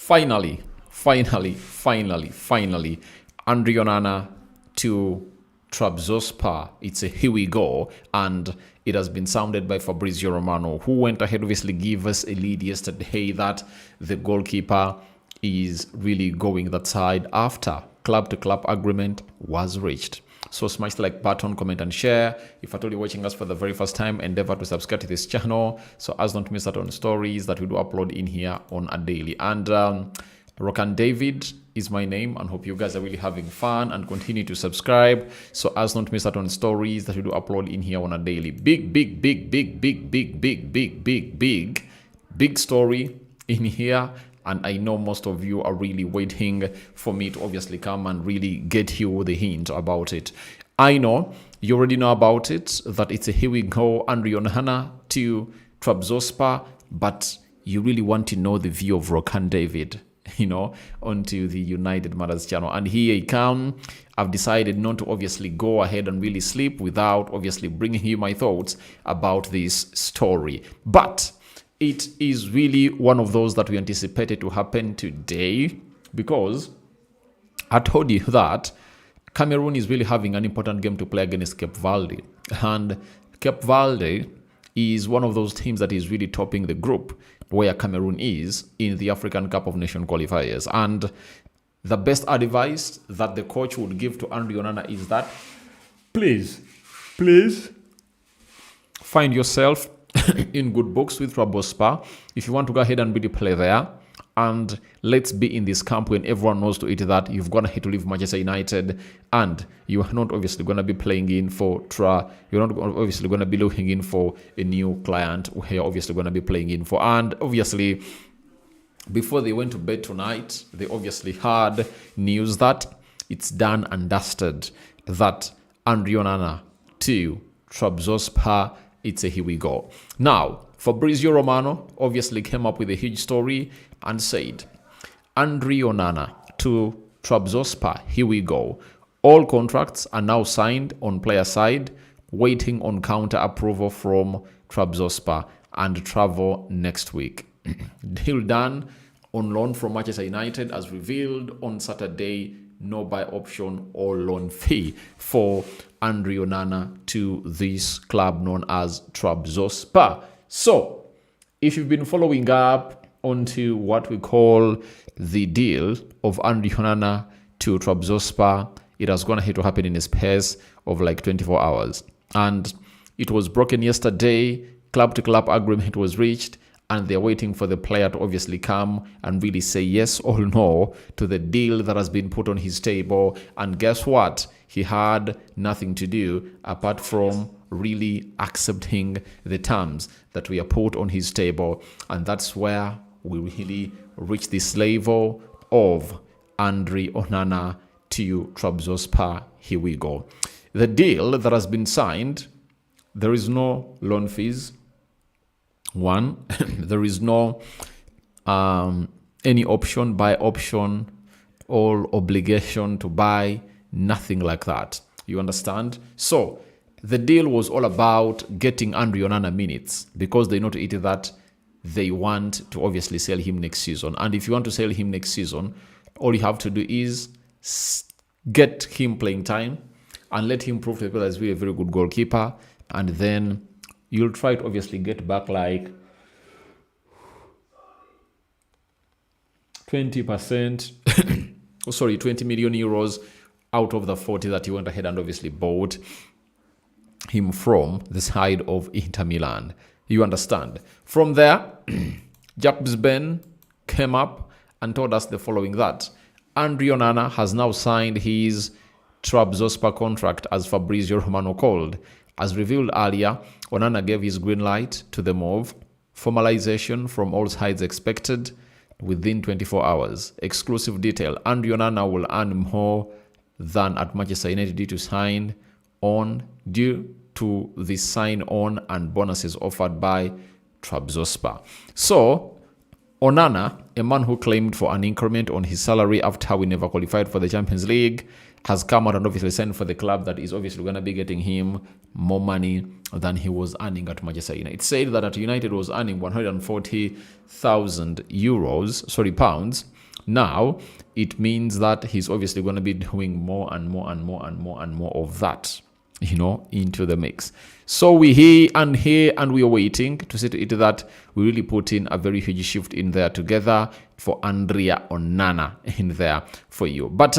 Finally, Andre Onana to Trabzonspor. It's a here we go, and it has been sounded by Fabrizio Romano, who went ahead obviously give us a lead yesterday that the goalkeeper is really going that side after club-to-club agreement was reached. So smash the like button, comment and share. If at all you're watching us for the very first time, endeavor to subscribe to this channel so as not to miss out on stories that we do upload in here on a daily. And Rokan David is my name, and hope you guys are really having fun and continue to subscribe so as not to miss out on stories that we do upload in here on a daily. Big story in here. And I know most of you are really waiting for me to obviously come and really get you the hint about it. I know you already know about it, that it's a here we go, Andre Onana to Trabzonspor, but you really want to know the view of Rokan David, onto the United Matters channel. And here I come. I've decided not to obviously go ahead and really sleep without obviously bringing you my thoughts about this story. But it is really one of those that we anticipated to happen today, because I told you that Cameroon is really having an important game to play against Cape Verde. And Cape Verde is one of those teams that is really topping the group where Cameroon is in the African Cup of Nations qualifiers. And the best advice that the coach would give to Andre Onana is that please find yourself in good books with Trabzonspor if you want to go ahead and really play there. And let's be in this camp when everyone knows to it that you've gone ahead to leave Manchester United, and you are not obviously going to be playing in for you're not obviously going to be looking in for a new client where you're obviously going to be playing in for. And obviously, before they went to bed tonight, they obviously had news that it's done and dusted, that Andre Onana to Trabzonspor, it's a here we go. Now, Fabrizio Romano obviously came up with a huge story and said, Andre Onana to Trabzonspor, here we go. All contracts are now signed on player side, waiting on counter approval from Trabzonspor, and travel next week. Deal done on loan from Manchester United, as revealed on Saturday. No buy option or loan fee for Andre Onana to this club known as Trabzonspor. So, if you've been following up onto what we call the deal of Andre Onana to Trabzonspor, it has gone ahead to happen in a space of like 24 hours. And it was broken yesterday. Club-to-club agreement was reached, and they're waiting for the player to obviously come and really say yes or no to the deal that has been put on his table. And guess what? He had nothing to do apart from really accepting the terms that we are put on his table. And that's where we really reach this level of Andre Onana to Trabzonspor. Here we go. The deal that has been signed, there is no loan fees. One, there is no any option, buy option, or obligation to buy, nothing like that. You understand? So the deal was all about getting Andre Onana minutes, because they know to it that they want to obviously sell him next season. And if you want to sell him next season, all you have to do is get him playing time and let him prove to people that he's really a very good goalkeeper, and then you'll try to obviously get back like 20%, 20 million euros out of the 40 that you went ahead and obviously bought him from the side of Inter Milan. You understand? From there, Jacques Ben came up and told us the following, that Andre Onana has now signed his Trabzonspor contract, as Fabrizio Romano called. As revealed earlier, Onana gave his green light to the move. Formalization from all sides expected within 24 hours. Exclusive detail: Andre Onana will earn more than at Manchester United due to the sign-on and bonuses offered by Trabzonspor. So, Onana, a man who claimed for an increment on his salary after we never qualified for the Champions League, has come out and obviously signed for the club that is obviously going to be getting him more money than he was earning at Manchester United. It said that at United was earning 140,000 pounds, Now, it means that he's obviously going to be doing more and more and more and more and more of that, into the mix. So we here, and we are waiting to see to it that we really put in a very huge shift in there together for Andrea Onana in there for you. But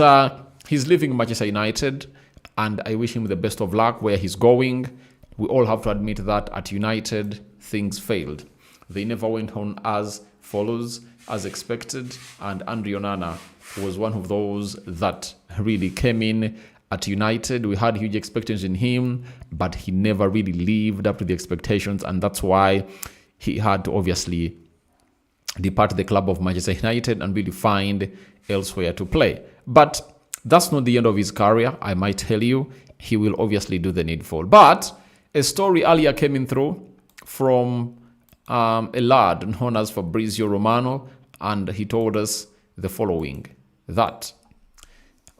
he's leaving Manchester United, and I wish him the best of luck where he's going. We all have to admit that at United, things failed. They never went on as follows, as expected, and Andrea Onana was one of those that really came in at United. We had huge expectations in him, but he never really lived up to the expectations, and that's why he had to obviously depart the club of Manchester United and really find elsewhere to play. But that's not the end of his career, I might tell you. He will obviously do the needful. But a story earlier came in through from a lad known as Fabrizio Romano, and he told us the following, that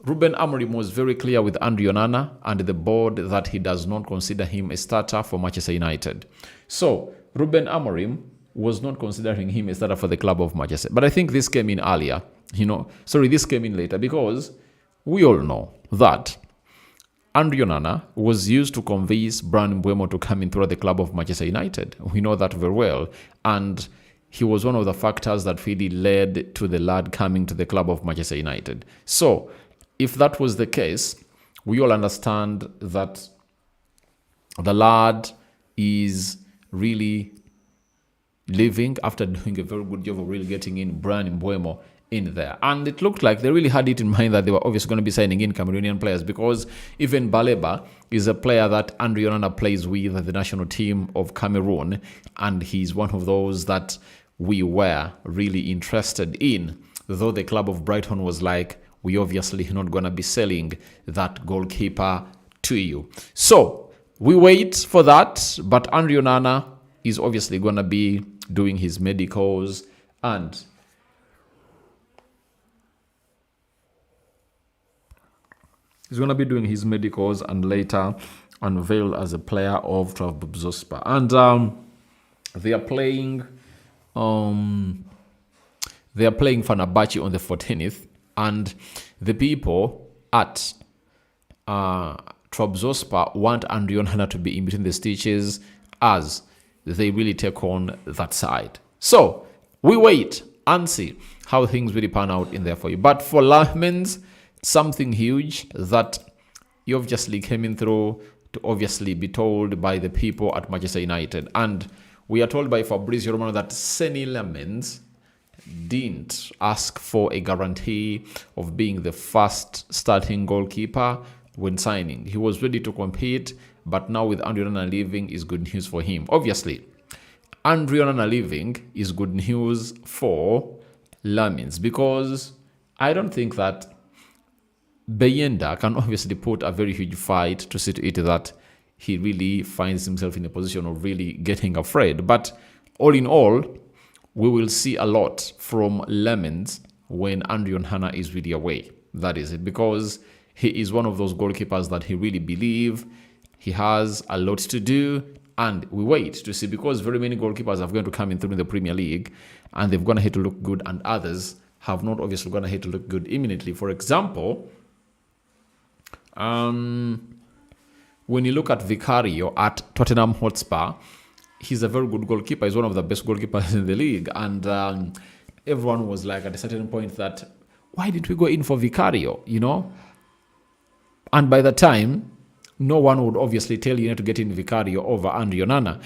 Ruben Amorim was very clear with Andrea Onana and the board that he does not consider him a starter for Manchester United. So Ruben Amorim was not considering him a starter for the club of Manchester. But I think this came in earlier, this came in later, because we all know that Andrea Onana was used to convince Bryan Mbeumo to come in through the club of Manchester United. We know that very well. And he was one of the factors that really led to the lad coming to the club of Manchester United. So if that was the case, we all understand that the lad is really leaving after doing a very good job of really getting in Bryan Mbeumo in there. And it looked like they really had it in mind that they were obviously going to be signing in Cameroonian players, because even Baleba is a player that Andrea Onana plays with at the national team of Cameroon, and he's one of those that we were really interested in, though the club of Brighton was like, we obviously not going to be selling that goalkeeper to you. So we wait for that, but Andrea Onana is obviously going to be doing his medicals, and he's going to be doing his medicals and later unveiled as a player of Trabzonspor. And they are playing Fenerbahce on the 14th, and the people at Trabzonspor want Andrea Onana to be in between the stitches as they really take on that side. So we wait and see how things really pan out in there for you. But for Lammens, something huge that he obviously came in through to obviously be told by the people at Manchester United. And we are told by Fabrizio Romano that Senne Lammens didn't ask for a guarantee of being the first starting goalkeeper when signing. He was ready to compete, but now with Andrea Onana leaving is good news for him. Obviously, Andrea Onana leaving is good news for Lammens, because I don't think that Bayenda can obviously put a very huge fight to see to it that he really finds himself in a position of really getting afraid. But all in all, we will see a lot from Lammens when Andrea Onana is really away. That is it, because he is one of those goalkeepers that he really believes he has a lot to do, and we wait to see, because very many goalkeepers are going to come in through the Premier League and they've gone ahead to look good, and others have not obviously gone ahead to look good imminently. For example, when you look at Vicario at Tottenham Hotspur, he's a very good goalkeeper. He's one of the best goalkeepers in the league. And everyone was like at a certain point that, why didn't we go in for Vicario, And by the time, no one would obviously tell you to get in Vicario over Andrea Onana.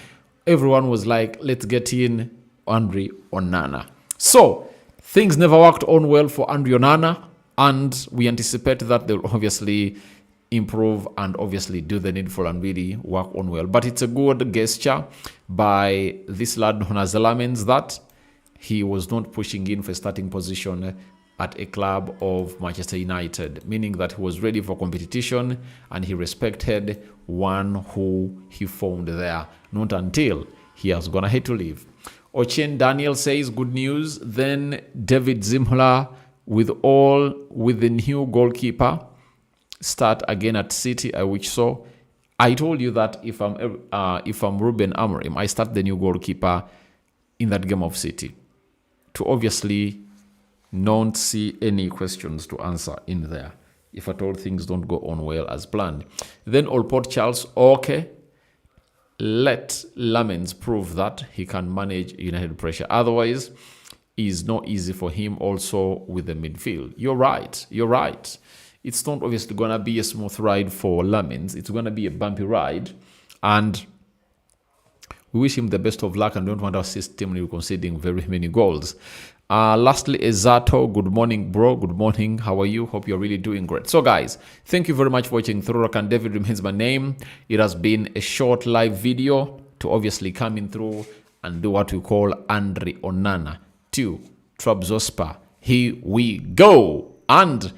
Everyone was like, let's get in Andrea Onana. So things never worked on well for Andrea Onana, and we anticipate that they'll obviously improve and obviously do the needful and really work on well. But it's a good gesture by this lad known as Lammens that he was not pushing in for a starting position at a club of Manchester United, meaning that he was ready for competition and he respected one who he found there, not until he has gone ahead to leave. Ochen Daniel says, good news. Then David Zimhler with the new goalkeeper start again at City. I wish so. I told you that if I'm Ruben Amorim, I start the new goalkeeper in that game of City to obviously Don't see any questions to answer in there if at all things don't go on well as planned. Then Allport Charles, okay, let Lammens prove that he can manage United pressure. Otherwise, it's not easy for him also with the midfield. You're right. It's not obviously going to be a smooth ride for Lammens. It's going to be a bumpy ride. And we wish him the best of luck and don't want our system conceding very many goals. Lastly, Ezato, good morning, bro. Good morning. How are you? Hope you're really doing great. So, guys, thank you very much for watching. Thorough and David remains my name. It has been a short live video to obviously come in through and do what we call Onana to Trabzonspor. Here we go. And